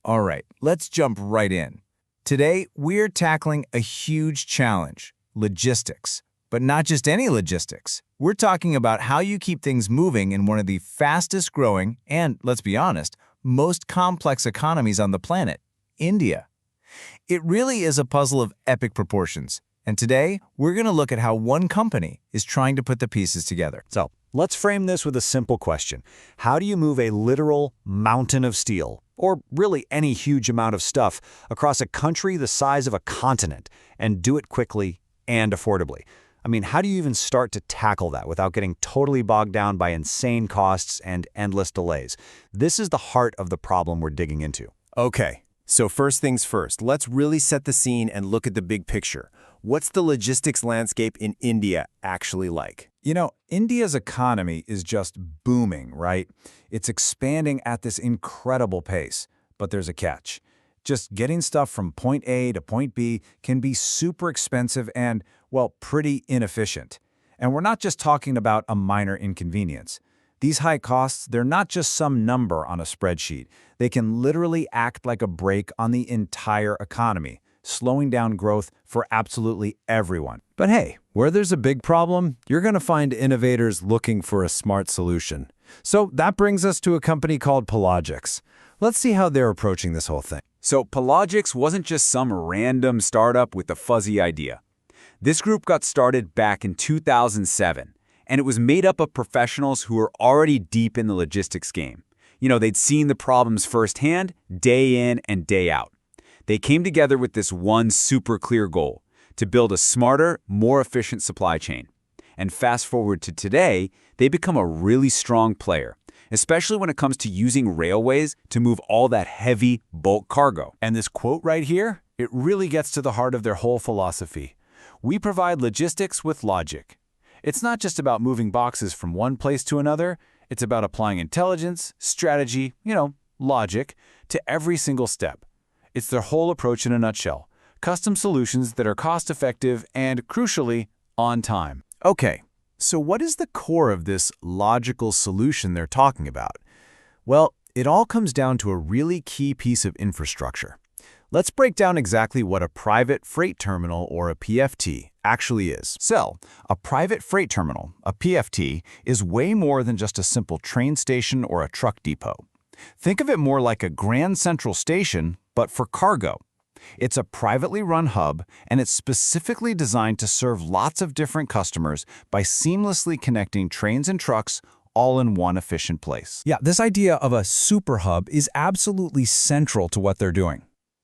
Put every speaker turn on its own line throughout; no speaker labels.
All right, let's jump right in. Today, we're tackling a huge challenge, logistics. But not just any logistics. We're talking about how you keep things moving in one of the fastest growing and, let's be honest, most complex economies on the planet, India. It really is a puzzle of epic proportions. And today, we're going to look at how one company is trying to put the pieces together.
So, let's frame this with a simple question. How do you move a literal mountain of steel, or really any huge amount of stuff, across a country the size of a continent, and do it quickly and affordably? I mean, how do you even start to tackle that without getting totally bogged down by insane costs and endless delays? This is the heart of the problem we're digging into.
Okay, so first things first, let's really set the scene and look at the big picture. What's the logistics landscape in India actually like?
You know, India's economy is just booming, right? It's expanding at this incredible pace. But there's a catch. Just getting stuff from point A to point B can be super expensive and, well, pretty inefficient. And we're not just talking about a minor inconvenience. These high costs, they're not just some number on a spreadsheet. They can literally act like a brake on the entire economy, slowing down growth for absolutely everyone.
But hey, where there's a big problem, you're going to find innovators looking for a smart solution. So that brings us to a company called Palogix. Let's see how they're approaching this whole thing.
So Palogix wasn't just some random startup with a fuzzy idea. This group got started back in 2007, and it was made up of professionals who were already deep in the logistics game. You know, they'd seen the problems firsthand, day in and day out. They came together with this one super clear goal, to build a smarter, more efficient supply chain. And fast forward to today, they become a really strong player, especially when it comes to using railways to move all that heavy bulk cargo.
And this quote right here, it really gets to the heart of their whole philosophy. We provide logistics with logic. It's not just about moving boxes from one place to another. It's about applying intelligence, strategy, logic, to every single step. It's their whole approach in a nutshell. Custom solutions that are cost-effective and, crucially, on time.
Okay, so what is the core of this logical solution they're talking about? Well, it all comes down to a really key piece of infrastructure. Let's break down exactly what a private freight terminal, or a PFT, actually is.
So, a private freight terminal, a PFT, is way more than just a simple train station or a truck depot. Think of it more like a Grand Central Station, but for cargo. It's a privately run hub, and it's specifically designed to serve lots of different customers by seamlessly connecting trains and trucks all in one efficient place.
Yeah, this idea of a super hub is absolutely central to what they're doing.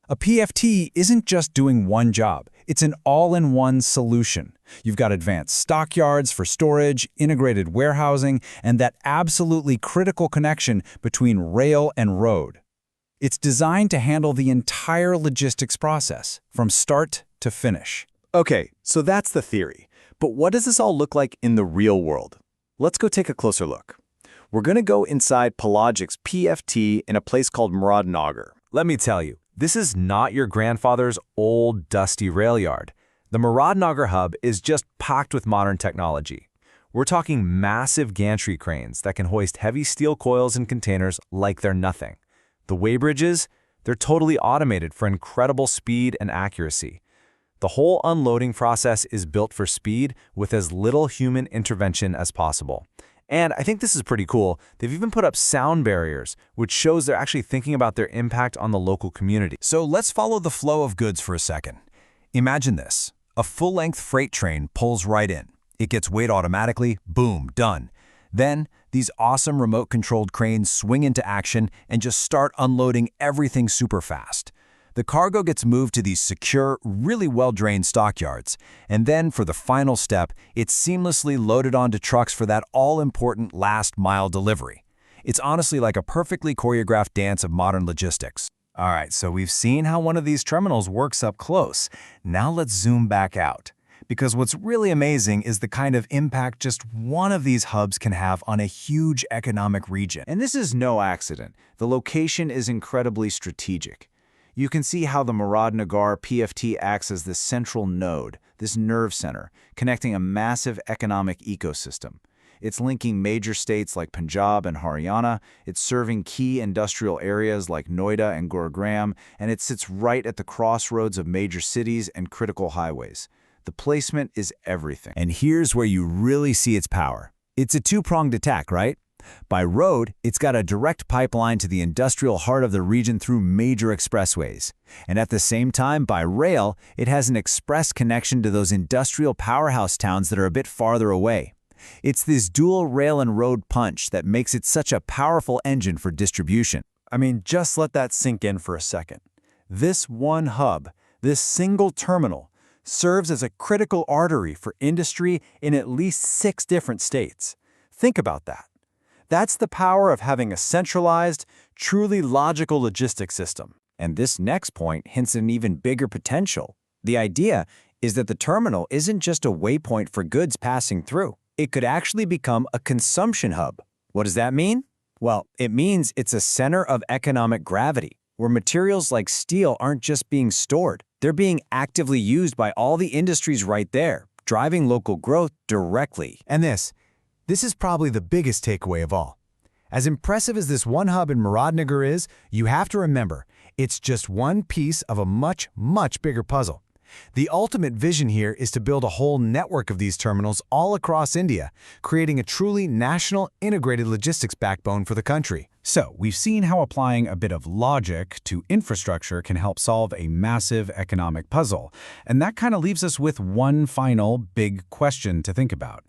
A PFT isn't just doing one job. It's an all-in-one solution. You've got advanced stockyards for storage, integrated warehousing, and that absolutely critical connection between rail and road. It's designed to handle the entire logistics process, from start to finish.
Okay, so that's the theory. But what does this all look like in the real world? Let's go take a closer look. We're going to go inside Palogix PFT in a place called Muradnagar.
Let me tell you, this is not your grandfather's old, dusty rail yard. The Muradnagar hub is just packed with modern technology. We're talking massive gantry cranes that can hoist heavy steel coils and containers like they're nothing. The weighbridges, they're totally automated for incredible speed and accuracy. The whole unloading process is built for speed with as little human intervention as possible. And I think this is pretty cool. They've even put up sound barriers, which shows they're actually thinking about their impact on the local community.
So let's follow the flow of goods for a second. Imagine this. A full-length freight train pulls right in. It gets weighed automatically, boom, done. Then, these awesome remote-controlled cranes swing into action and just start unloading everything super fast. The cargo gets moved to these secure, really well-drained stockyards, and then for the final step, it's seamlessly loaded onto trucks for that all-important last-mile delivery. It's honestly like a perfectly choreographed dance of modern logistics.
All right, so we've seen how one of these terminals works up close. Now let's zoom back out. Because what's really amazing is the kind of impact just one of these hubs can have on a huge economic region. And this is no accident. The location is incredibly strategic. You can see how the Muradnagar PFT acts as this central node, this nerve center, connecting a massive economic ecosystem.
It's linking major states like Punjab and Haryana, it's serving key industrial areas like Noida and Gurugram, and it sits right at the crossroads of major cities and critical highways. The placement is everything.
And here's where you really see its power. It's a two-pronged attack, right? By road, it's got a direct pipeline to the industrial heart of the region through major expressways. And at the same time, by rail, it has an express connection to those industrial powerhouse towns that are a bit farther away. It's this dual rail and road punch that makes it such a powerful engine for distribution.
I mean, just let that sink in for a second. This one hub, this single terminal, serves as a critical artery for industry in at least 6 different states. Think about that. That's the power of having a centralized, truly logical logistics system.
And this next point hints at an even bigger potential. The idea is that the terminal isn't just a waypoint for goods passing through. It could actually become a consumption hub. What does that mean? Well, it means it's a center of economic gravity, where materials like steel aren't just being stored. They're being actively used by all the industries right there, driving local growth directly.
And this is probably the biggest takeaway of all. As impressive as this one hub in Muradnagar is, you have to remember, it's just one piece of a much, much bigger puzzle. The ultimate vision here is to build a whole network of these terminals all across India, creating a truly national integrated logistics backbone for the country.
So, we've seen how applying a bit of logic to infrastructure can help solve a massive economic puzzle. And that kind of leaves us with one final big question to think about.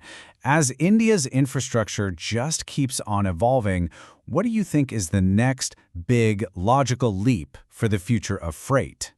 As India's infrastructure just keeps on evolving, what do you think is the next big logical leap for the future of freight?